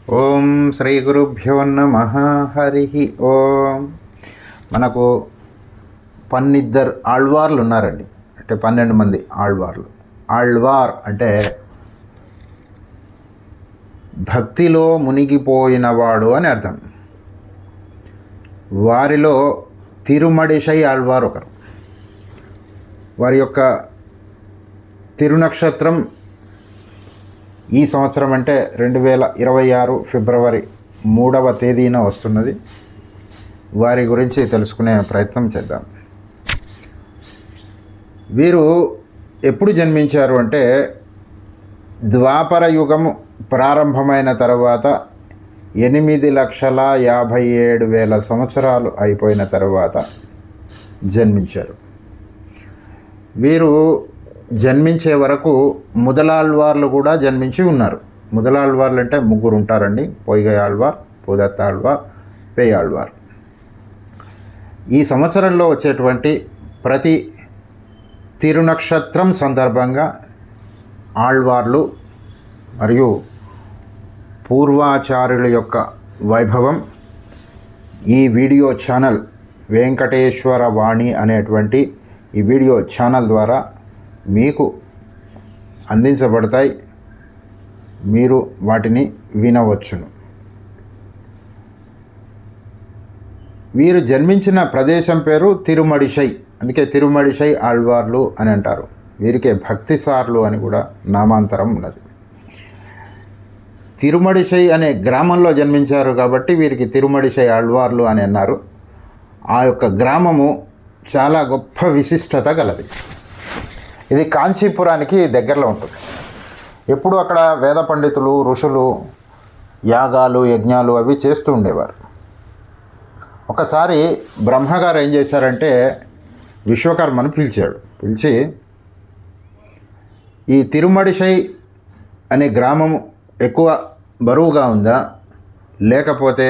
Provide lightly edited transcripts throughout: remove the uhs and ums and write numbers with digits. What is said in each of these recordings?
ఓం శ్రీ గురుభ్యో నమః. హరి ఓం. మనకు పన్నిద్దరు ఆళ్వార్లు ఉన్నారండి. అంటే 12 మంది ఆళ్వార్లు. ఆళ్వార్ అంటే భక్తిలో మునిగిపోయినవాడు అని అర్థం. వారిలో తిరుమడిశై ఆళ్వార్ ఒకరు. వారి యొక్క తిరునక్షత్రం ఈ సంవత్సరం అంటే 2026 ఫిబ్రవరి 3వ తేదీన వస్తున్నది. వారి గురించి తెలుసుకునే ప్రయత్నం చేద్దాం. వీరు ఎప్పుడు జన్మించారు అంటే ద్వాపర యుగము ప్రారంభమైన తర్వాత 8,57,000 సంవత్సరాలు అయిపోయిన తర్వాత జన్మించారు. వీరు జన్మించే వరకు ముదలాళ్వార్లు కూడా జన్మించి ఉన్నారు. ముదలాళ్వార్లు అంటే 3 ఉంటారండి. పొయ్గై ఆళ్వార్, పూదత్తాళ్వార్, పేయాళ్వార్. ఈ సంవత్సరంలో వచ్చేటువంటి ప్రతి తిరునక్షత్రం సందర్భంగా ఆళ్వార్లు మరియు పూర్వాచార్యుల యొక్క వైభవం ఈ వీడియో ఛానల్ వెంకటేశ్వర వాణి అనేటువంటి ఈ వీడియో ఛానల్ ద్వారా మీకు అందించబడతాయి. మీరు వాటిని వినవచ్చును. వీరు జన్మించిన ప్రదేశం పేరు తిరుమడిశై. అందుకే తిరుమడిశై ఆళ్వార్లు అని అంటారు. వీరికే భక్తిసార్లు అని కూడా నామాంతరం ఉన్నది. తిరుమడిశై అనే గ్రామంలో జన్మించారు కాబట్టి వీరికి తిరుమడిశై ఆళ్వార్లు అని అన్నారు. ఆ యొక్క గ్రామము చాలా గొప్ప విశిష్టత గలది. ఇది కాంచీపురానికి దగ్గరలో ఉంటుంది. ఎప్పుడు అక్కడ వేద పండితులు, ఋషులు యాగాలు, యజ్ఞాలు అవి చేస్తూ ఉండేవారు. ఒకసారి బ్రహ్మగారు ఏం చేశారంటే విశ్వకర్మను పిలిచి ఈ తిరుమడిశై అనే గ్రామం ఎక్కువ బరువుగా ఉందా, లేకపోతే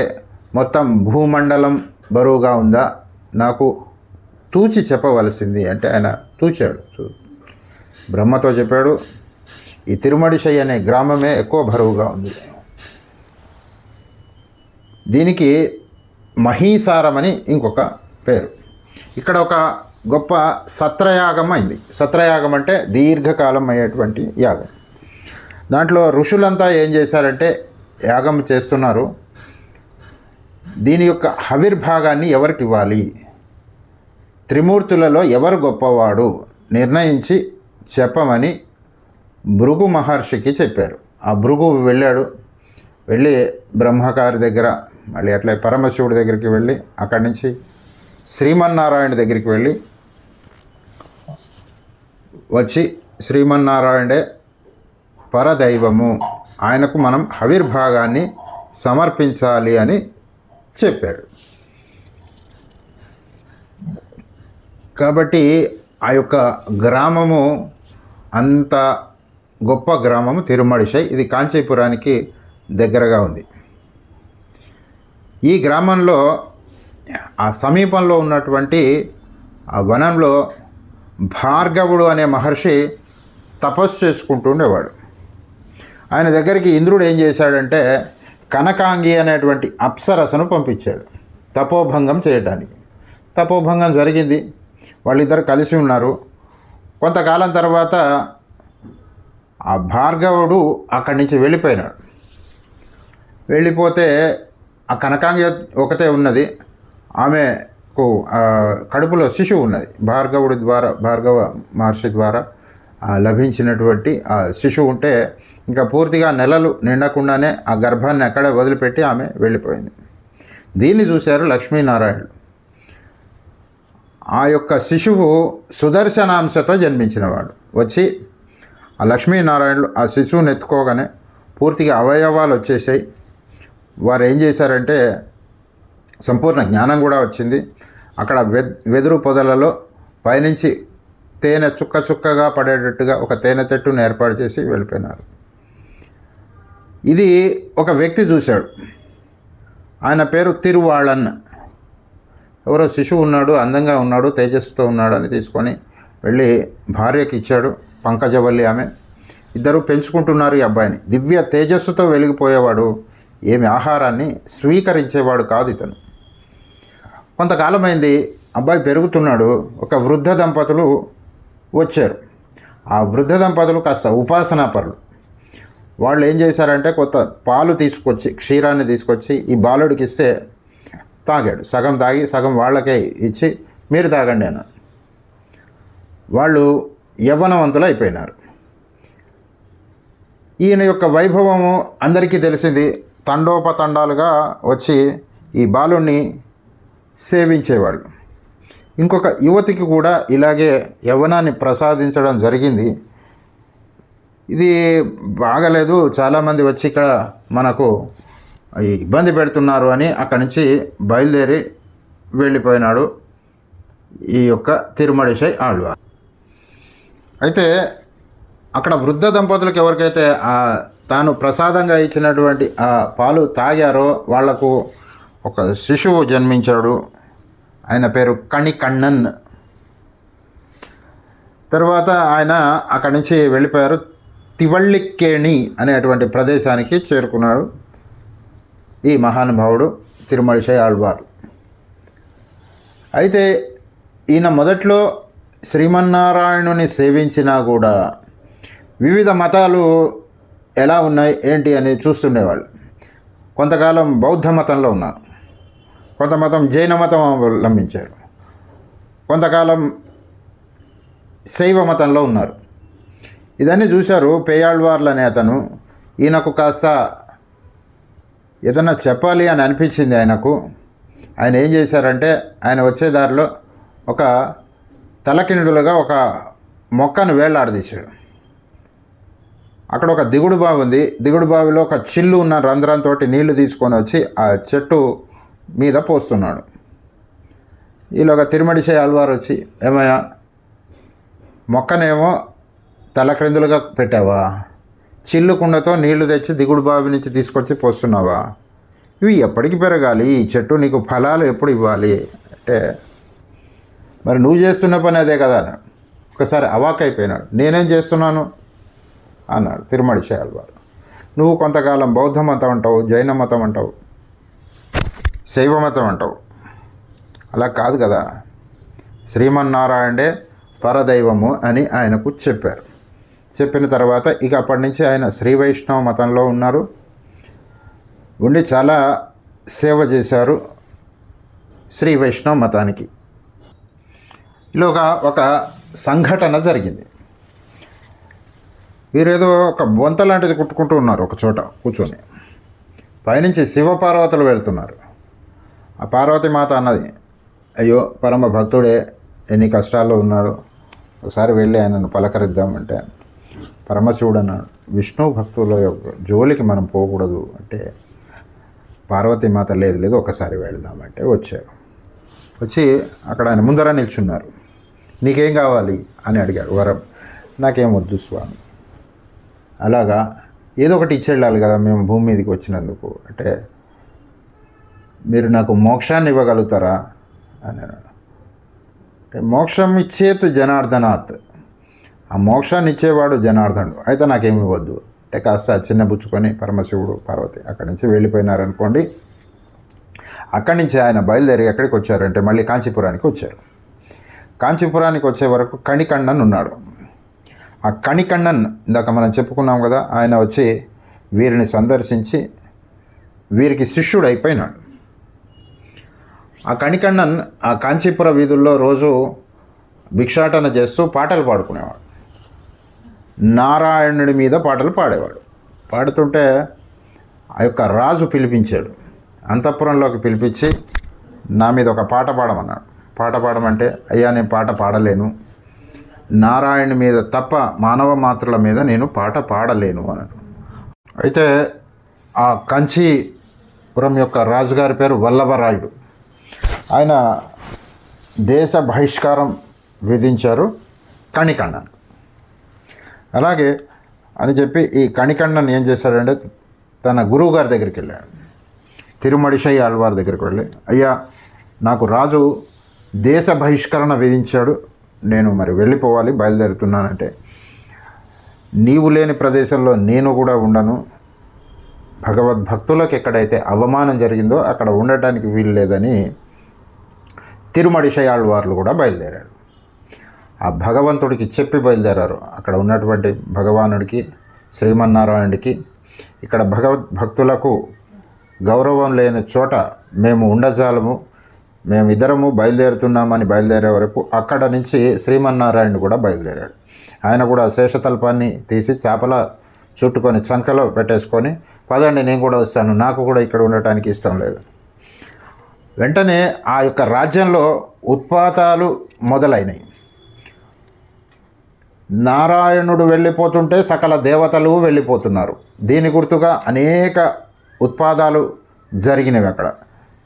మొత్తం భూమండలం బరువుగా ఉందా, నాకు తూచి చెప్పవలసింది అంటే ఆయన తూచాడు. బ్రహ్మతో చెప్పాడు, ఈ తిరుమడిశై అనే గ్రామమే ఎక్కువ బరువుగా ఉంది. దీనికి మహీసారం అని ఇంకొక పేరు. ఇక్కడ ఒక గొప్ప సత్రయాగం అయింది. సత్రయాగం అంటే దీర్ఘకాలం అయ్యేటువంటి యాగం. దాంట్లో ఋషులంతా ఏం చేశారంటే యాగం చేస్తున్నారు. దీని యొక్క హవిర్భాగాన్ని ఎవరికి ఇవ్వాలి, త్రిమూర్తులలో ఎవరు గొప్పవాడు నిర్ణయించి చెప్పమని భృగు మహర్షికి చెప్పారు. ఆ భృగు వెళ్ళి బ్రహ్మగారి దగ్గర, మళ్ళీ అట్లే పరమశివుడి దగ్గరికి వెళ్ళి, అక్కడి నుంచి శ్రీమన్నారాయణ దగ్గరికి వెళ్ళి వచ్చి శ్రీమన్నారాయణే పరదైవము, ఆయనకు మనం హవిర్భాగాన్ని సమర్పించాలి అని చెప్పాడు. కాబట్టి ఆ యొక్క గ్రామము అంత గొప్ప గ్రామము తిరుమడిశై. ఇది కాంచీపురానికి దగ్గరగా ఉంది. ఈ గ్రామంలో ఆ సమీపంలో ఉన్నటువంటి ఆ వనంలో భార్గవుడు అనే మహర్షి తపస్సు చేసుకుంటూ ఉండేవాడు. ఆయన దగ్గరికి ఇంద్రుడు ఏం చేశాడంటే కనకాంగి అనేటువంటి అప్సరసను పంపించాడు తపోభంగం చేయడానికి. తపోభంగం జరిగింది. వాళ్ళిద్దరు కలిసి ఉన్నారు. కొంతకాలం తర్వాత ఆ భార్గవుడు అక్కడి నుంచి వెళ్ళిపోయినాడు. వెళ్ళిపోతే ఆ కనకాంగి ఒకతే ఉన్నది. ఆమెకు కడుపులో శిశువు ఉన్నది. భార్గవ మహర్షి ద్వారా లభించినటువంటి ఆ శిశువు ఉంటే ఇంకా పూర్తిగా నెలలు నిండకుండానే ఆ గర్భాన్ని అక్కడే వదిలిపెట్టి ఆమె వెళ్ళిపోయింది. దీన్ని చూశారు లక్ష్మీనారాయణుడు. ఆ యొక్క శిశువు సుదర్శనాంశతో జన్మించినవాడు. వచ్చి ఆ లక్ష్మీనారాయణుడు ఆ శిశువుని ఎత్తుకోగానే పూర్తిగా అవయవాలు వచ్చేసాయి. వారు ఏం చేశారంటే సంపూర్ణ జ్ఞానం కూడా వచ్చింది. అక్కడ వెదురు పొదలలో పైనుంచి తేనె చుక్క చుక్కగా పడేటట్టుగా ఒక తేనె తెట్టును ఏర్పాటు చేసి వెళ్ళిపోయినారు. ఇది ఒక వ్యక్తి చూశాడు. ఆయన పేరు తిరువాళన్. ఎవరో శిశువు ఉన్నాడు, అందంగా ఉన్నాడు, తేజస్సుతో ఉన్నాడు అని తీసుకొని వెళ్ళి భార్యకి ఇచ్చాడు. పంకజవల్లి ఆమె. ఇద్దరు పెంచుకుంటున్నారు ఈ అబ్బాయిని. దివ్య తేజస్సుతో వెలిగిపోయేవాడు. ఏమి ఆహారాన్ని స్వీకరించేవాడు కాదు ఇతను. కొంతకాలమైంది, అబ్బాయి పెరుగుతున్నాడు. ఒక వృద్ధ దంపతులు వచ్చారు. ఆ వృద్ధ దంపతులు కాస్త ఉపాసనాపరులు. వాళ్ళు ఏం చేశారంటే కొత్త పాలు తీసుకొచ్చి, క్షీరాన్ని తీసుకొచ్చి ఈ బాలుడికి ఇస్తే తాగాడు. సగం తాగి సగం వాళ్ళకే ఇచ్చి మీరు తాగండి అన్నారు. వాళ్ళు యవ్వనవంతులు అయిపోయినారు. ఈయన యొక్క వైభవము అందరికీ తెలిసింది. తండోపతండాలుగా వచ్చి ఈ బాలుణ్ణి సేవించేవాళ్ళు. ఇంకొక యువతికి కూడా ఇలాగే యవ్వనాన్ని ప్రసాదించడం జరిగింది. ఇది బాగలేదు, చాలామంది వచ్చి ఇక్కడ మనకు ఇబ్బంది పెడుతున్నారు అని అక్కడి నుంచి బయలుదేరి వెళ్ళిపోయినాడు ఈ యొక్క తిరుమడిశై ఆళ్వార్. అయితే అక్కడ వృద్ధ దంపతులకు ఎవరికైతే తాను ప్రసాదంగా ఇచ్చినటువంటి ఆ పాలు తాగారో వాళ్లకు ఒక శిశువు జన్మించాడు. ఆయన పేరు కణికಣ್ಣన్. తర్వాత ఆయన అక్కడి నుంచి వెళ్ళిపోయారు. తివళ్ళిక్కేణి అనేటువంటి ప్రదేశానికి చేరుకున్నాడు ఈ మహానుభావుడు తిరుమడిశై ఆళ్వార్. అయితే ఈయన మొదట్లో శ్రీమన్నారాయణుని సేవించినా కూడా వివిధ మతాలు ఎలా ఉన్నాయి ఏంటి అని చూస్తుండేవాళ్ళు. కొంతకాలం బౌద్ధ మతంలో ఉన్నారు, కొంత మతం జైన మతం అవలంబించారు, కొంతకాలం శైవ మతంలో ఉన్నారు. ఇదన్నీ చూశారు పేయాళ్వార్లు అనే అతను. ఈయనకు కాస్త ఏదన్నా చెప్పాలి అని అనిపించింది ఆయనకు. ఆయన ఏం చేశారంటే ఆయన వచ్చే దారిలో ఒక తలకిందులుగా ఒక మొక్కను వేలాడదీశాడు. అక్కడ ఒక దిగుడు బావి ఉంది. దిగుడు బావిలో ఒక చిల్లు ఉన్న రంధ్రంతో నీళ్లు తీసుకొని వచ్చి ఆ చెట్టు మీద పోస్తున్నాడు. ఈలోగా తిరుమడిశై ఆళ్వార్ వచ్చి, ఏమయ్యా మొక్కనేమో తలక్రిందులుగా పెట్టావా, చిల్లు కుండతో నీళ్లు తెచ్చి దిగుడు బావి నుంచి తీసుకొచ్చి పోస్తున్నావా, ఇవి ఎప్పటికి పెరగాలి, ఈ చెట్టు నీకు ఫలాలు ఎప్పుడు ఇవ్వాలి అంటే, మరి నువ్వు చేస్తున్న పని అదే కదా. ఒకసారి అవాకైపోయినాడు. నేనేం చేస్తున్నాను అన్నాడు తిరుమడిశై ఆళ్వార్. నువ్వు కొంతకాలం బౌద్ధ మతం అంటావు, జైన మతం అంటావు, శైవ మతం అంటావు. అలా కాదు కదా, శ్రీమన్నారాయణే పరదైవము అని ఆయనకు చెప్పారు. చెప్పిన తర్వాత ఇక అప్పటి నుంచి ఆయన శ్రీ వైష్ణవ మతంలో ఉన్నారు. ఉండి చాలా సేవ చేశారు శ్రీ వైష్ణవ మతానికి. ఇలాగా ఒక సంఘటన జరిగింది. వీరేదో ఒక బొంత లాంటిది కుట్టుకుంటూ ఉన్నారు ఒక చోట కూర్చొని. పైనుంచి శివపార్వతులు వెళ్తున్నారు. ఆ పార్వతి మాత అన్నది, అయ్యో పరమ భక్తుడే ఎన్ని కష్టాల్లో ఉన్నాడు, ఒకసారి వెళ్ళి ఆయనను పలకరిద్దామంటే పరమశివుడు అన్నాడు, విష్ణు భక్తుల జోలికి మనం పోకూడదు అంటే పార్వతీమాత లేదు లేదు ఒకసారి వెళ్దామంటే వచ్చారు. వచ్చి అక్కడ ఆయన ముందర నిల్చున్నారు. నీకేం కావాలి అని అడిగారు. వరం. నాకేం వద్దు స్వామి. అలాగా ఏదో ఒకటి ఇచ్చేళ్ళాలి కదా మేము భూమి మీదకి వచ్చినందుకు అంటే, మీరు నాకు మోక్షాన్ని ఇవ్వగలుగుతారా అని అన్నాడు. అంటే మోక్షం ఇచ్చేత్ జనార్దనాథ్, ఆ మోక్షాన్ని ఇచ్చేవాడు జనార్దనుడు, అయితే నాకేమి వద్దు అంటే కాస్త చిన్నబుచ్చుకొని పరమశివుడు పార్వతి అక్కడి నుంచి వెళ్ళిపోయినారనుకోండి. అక్కడి నుంచి ఆయన బయలుదేరి ఎక్కడికి వచ్చారంటే మళ్ళీ కాంచీపురానికి వచ్చారు. కాంచీపురానికి వచ్చే వరకు కణికಣ್ಣన్ ఉన్నాడు. ఆ కణికಣ್ಣన్ ఇందాక మనం చెప్పుకున్నాం కదా, ఆయన వచ్చి వీరిని సందర్శించి వీరికి శిష్యుడు అయిపోయినాడు. ఆ కణికಣ್ಣన్ ఆ కాంచీపుర వీధుల్లో రోజు భిక్షాటన చేస్తూ పాటలు పాడుకునేవాడు. నారాయణుడి మీద పాటలు పాడేవాడు. పాడుతుంటే ఆ యొక్క రాజు పిలిపించాడు. అంతఃపురంలోకి పిలిపించి నా మీద ఒక పాట పాడమన్నాడు. పాట పాడమంటే, అయ్యా నేను పాట పాడలేను, నారాయణ మీద తప్ప మానవ మాత్రుల మీద నేను పాట పాడలేను అన్నాడు. అయితే ఆ కాంచీపురం యొక్క రాజుగారి పేరు వల్లభరాయుడు. ఆయన దేశ బహిష్కారం విధించారు కణికಣ್ಣన్. అలాగే అని చెప్పి ఈ కణికಣ್ಣన్ ఏం చేశాడంటే తన గురువు గారి దగ్గరికి వెళ్ళాడు. తిరుమడిశై ఆళ్వార్ దగ్గరికి వెళ్ళి, అయ్యా నాకు రాజు దేశ బహిష్కరణ విధించాడు, నేను మరి వెళ్ళిపోవాలి, బయలుదేరుతున్నానంటే, నీవు లేని ప్రదేశంలో నేను కూడా ఉండను, భగవద్భక్తులకు ఎక్కడైతే అవమానం జరిగిందో అక్కడ ఉండటానికి వీలు లేదని తిరుమడిశయాళ్వార్లు కూడా బయలుదేరారు. ఆ భగవంతుడికి చెప్పి బయలుదేరారు. అక్కడ ఉన్నటువంటి భగవానుడికి, శ్రీమన్నారాయణుడికి, ఇక్కడ భగవద్భక్తులకు గౌరవం లేని చోట మేము ఉండజాలము, మేమిద్దరము బయలుదేరుతున్నామని బయలుదేరే వరకు అక్కడ నుంచి శ్రీమన్నారాయణుడు కూడా బయలుదేరాడు. ఆయన కూడా శేషతల్పాన్ని తీసి చేపల చుట్టుకొని చంకలో పెట్టేసుకొని, పదండి నేను కూడా వస్తాను, నాకు కూడా ఇక్కడ ఉండటానికి ఇష్టం లేదు. వెంటనే ఆ యొక్క రాజ్యంలో ఉత్పాతాలు మొదలైనవి. నారాయణుడు వెళ్ళిపోతుంటే సకల దేవతలు వెళ్ళిపోతున్నారు. దీని గుర్తుగా అనేక ఉత్పాదాలు జరిగినవి. అక్కడ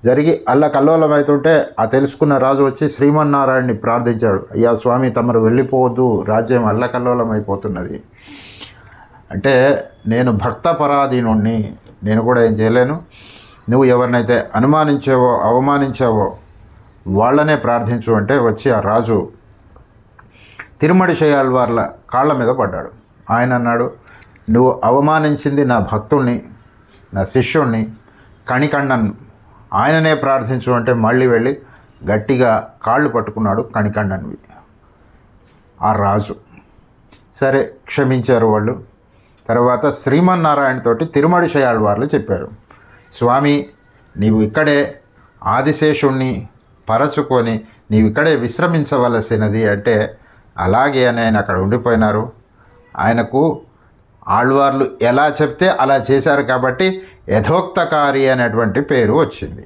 జరిగి అల్లకల్లోలమవుతుంటే ఆ తెలుసుకున్న రాజు వచ్చి శ్రీమన్నారాయణని ప్రార్థించాడు. అయ్యా స్వామి, తమరు వెళ్ళిపోవద్దు, రాజ్యం అల్లకల్లోలం అయిపోతున్నది. అంటే నేను భక్త పరాధీనుణ్ణి, నేను కూడా ఏం చేయలేను. నువ్వు ఎవరినైతే అనుమానించావో అవమానించావో వాళ్ళనే ప్రార్థించు అంటే వచ్చి ఆ రాజు తిరుమడిశయాళ్వార్ల కాళ్ళ మీద పడ్డాడు. ఆయన అన్నాడు, నువ్వు అవమానించింది నా భక్తుణ్ణి, నా శిష్యుణ్ణి, కణికండన్, ఆయననే ప్రార్థించు అంటే మళ్ళీ వెళ్ళి గట్టిగా కాళ్ళు పట్టుకున్నాడు కణికండన్వి ఆ రాజు. సరే క్షమించారు వాళ్ళు. తర్వాత శ్రీమన్నారాయణతోటి తిరుమడిశయాళ్వార్లు చెప్పారు, స్వామి నీవు ఇక్కడే ఆదిశేషుణ్ణి పరచుకొని నీవు ఇక్కడే విశ్రమించవలసినది అంటే అలాగే అని ఆయన అక్కడ ఉండిపోయినారు. ఆయనకు ఆళ్వార్లు ఎలా చెప్తే అలా చేశారు కాబట్టి యథోక్తకారి అనేటువంటి పేరు వచ్చింది.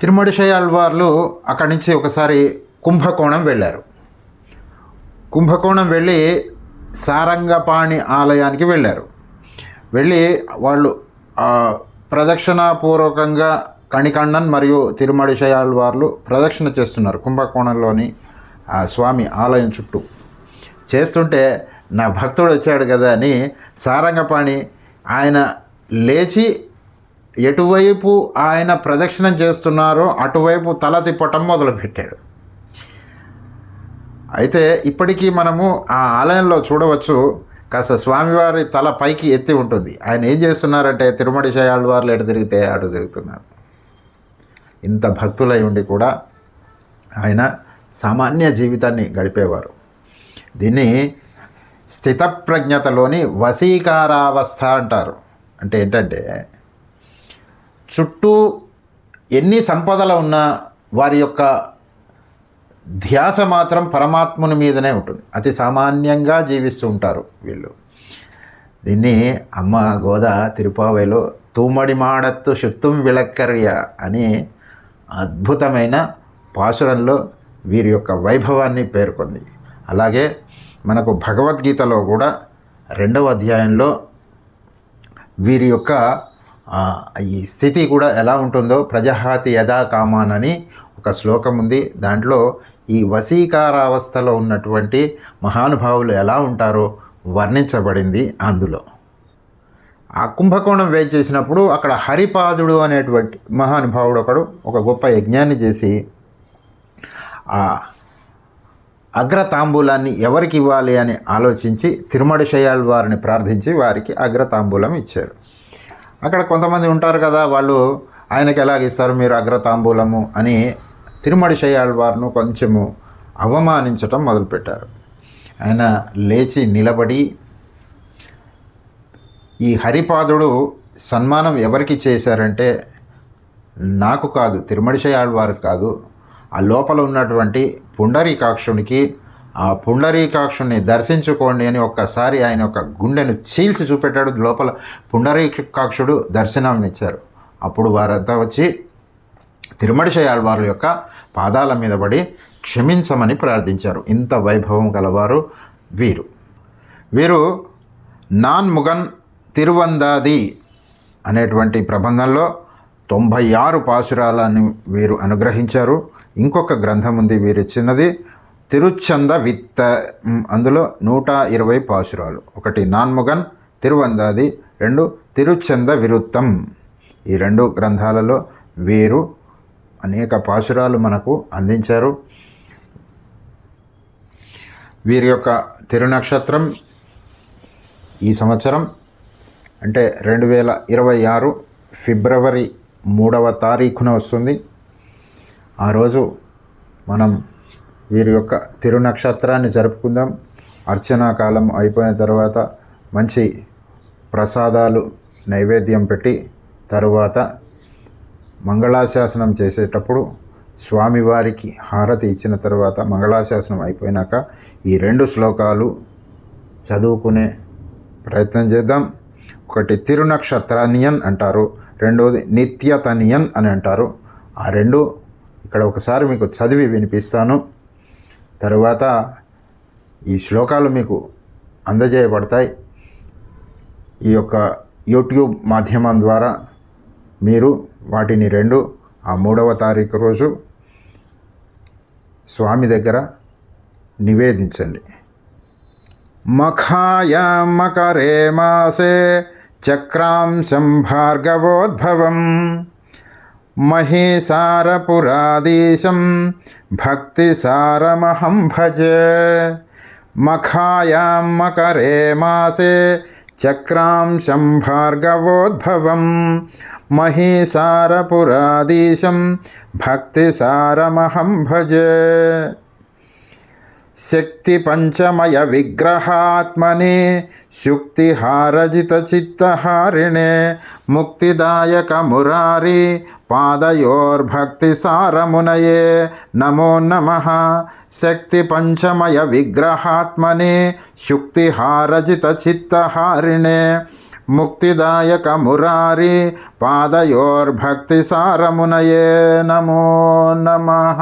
తిరుమడిశయాళ్వార్లు అక్కడి నుంచి ఒకసారి కుంభకోణం వెళ్ళారు. కుంభకోణం వెళ్ళి సారంగపాణి ఆలయానికి వెళ్ళారు. వెళ్ళి వాళ్ళు ప్రదక్షిణాపూర్వకంగా కణికండన్ మరియు తిరుమడిశయాళ్వార్లు ప్రదక్షిణ చేస్తున్నారు కుంభకోణంలోని ఆ స్వామి ఆలయం చుట్టూ. చేస్తుంటే నా భక్తుడు వచ్చాడు కదా అని సారంగపాణి ఆయన లేచి ఎటువైపు ఆయన ప్రదక్షిణం చేస్తున్నారో అటువైపు తల తిప్పటం మొదలుపెట్టాడు. అయితే ఇప్పటికీ మనము ఆ ఆలయంలో చూడవచ్చు, కాస్త స్వామివారి తల పైకి ఎత్తి ఉంటుంది. ఆయన ఏం చేస్తున్నారంటే తిరుమడిశయాళ్వార్లు ఎటు తిరిగితే అటు తిరుగుతున్నారు. ఇంత భక్తులై ఉండి కూడా ఆయన సామాన్య జీవితాన్ని గడిపేవారు. దీన్ని స్థితప్రజ్ఞతలోని వశీకారావస్థ అంటారు. అంటే ఏంటంటే చుట్టూ ఎన్ని సంపదలు ఉన్నా వారి యొక్క ధ్యాస మాత్రం పరమాత్ముని మీదనే ఉంటుంది. అతి సామాన్యంగా జీవిస్తూ ఉంటారు వీళ్ళు. దీన్ని అమ్మ గోద తిరుపావైలో తూమడి మాడత్తు శుత్తుం విళక్కర్య అని అద్భుతమైన పాసురంలో వీరి యొక్క వైభవాన్ని పేర్కొంది. అలాగే మనకు భగవద్గీతలో కూడా 2వ అధ్యాయంలో వీరి యొక్క ఈ స్థితి కూడా ఎలా ఉంటుందో ప్రజహాతి యథా కామాన్ అని ఒక శ్లోకం ఉంది. దాంట్లో ఈ వశీకారావస్థలో ఉన్నటువంటి మహానుభావులు ఎలా ఉంటారో వర్ణించబడింది. అందులో ఆ కుంభకోణం వేచి చేసినప్పుడు అక్కడ హరిపాదుడు అనేటువంటి మహానుభావుడు ఒకడు ఒక గొప్ప యజ్ఞాన్ని చేసి ఆ అగ్రతాంబూలాన్ని ఎవరికి ఇవ్వాలి అని ఆలోచించి తిరుమడిశయాళ్వారిని ప్రార్థించి వారికి అగ్రతాంబూలం ఇచ్చారు. అక్కడ కొంతమంది ఉంటారు కదా, వాళ్ళు ఆయనకి ఎలాగిస్తారు మీరు అగ్రతాంబూలము అని తిరుమడిశయాళ్వార్ను కొంచెము అవమానించటం మొదలుపెట్టారు. ఆయన లేచి నిలబడి ఈ హరిపాదుడు సన్మానం ఎవరికి చేశారంటే నాకు కాదు, తిరుమడిశయాళ్వారికి కాదు, ఆ లోపల ఉన్నటువంటి పుండరీకాక్షునికి, ఆ పుండరీకాక్షుని దర్శించుకోండి అని ఒక్కసారి ఆయన యొక్క గుండెను చీల్చి చూపెట్టాడు. లోపల పుండరీకాక్షుడు దర్శనాన్నిచ్చారు. అప్పుడు వారంతా వచ్చి తిరుమడిశయాళ్వార్ల యొక్క పాదాల మీద పడి క్షమించమని ప్రార్థించారు. ఇంత వైభవం గలవారు వీరు నాన్ముగన్ తిరువందాది అనేటువంటి ప్రబంధంలో 96 పాసురాలను వీరు అనుగ్రహించారు. ఇంకొక గ్రంథం ఉంది వీరిచ్చినది తిరుచంద విత్త, అందులో 120 పాసురాలు. ఒకటి నాన్ముగన్ తిరువందాది, 2 తిరుచంద విరుత్తం. ఈ 2 గ్రంథాలలో వీరు అనేక పాసురాలు మనకు అందించారు. వీరి యొక్క తిరునక్షత్రం ఈ సంవత్సరం అంటే 2026 ఫిబ్రవరి 3వ తారీఖున వస్తుంది. ఆ రోజు మనం వీరి యొక్క తిరునక్షత్రాన్ని జరుపుకుందాం. అర్చనా కాలం అయిపోయిన తర్వాత మంచి ప్రసాదాలు నైవేద్యం పెట్టి తరువాత మంగళాశాసనం చేసేటప్పుడు స్వామివారికి హారతి ఇచ్చిన తర్వాత మంగళాశాసనం అయిపోయినాక ఈ 2 శ్లోకాలు చదువుకునే ప్రయత్నం చేద్దాం. ఒకటి తిరునక్షత్రానియన్ అంటారు, రెండోది నిత్యతనియన్ అని అంటారు. ఆ 2 ఇక్కడ ఒకసారి మీకు చదివి వినిపిస్తాను. తరువాత ఈ శ్లోకాలు మీకు అందజేయబడతాయి. ఈ యొక్క యూట్యూబ్ మాధ్యమం ద్వారా మీరు వాటిని 2 ఆ 3వ తారీఖు రోజు స్వామి దగ్గర నివేదించండి. మఖాయాం మకరే మాసే చక్రాంశం భార్గవోద్భవం మహేసారపురాధీశం భక్తిసారమహం భజే. మఖాయాం మకరే మాసే చక్రాంశం భార్గవోద్భవం మహేసారపురాధీశం భక్తిసారమహం భజే. శక్తి పంచమయ విగ్రహాత్మనే శుక్తిహారజిత చిత్తహారిణే ముక్తిదాయక మురారి పాదయోర్భక్తి సారమునయే నమో నమః. శక్తి పంచమయ విగ్రహాత్మనే శుక్తిహారజిత చిత్తహారిణే ముక్తిదాయక మురారి పాదయోర్భక్తి సారమునయే నమో నమః.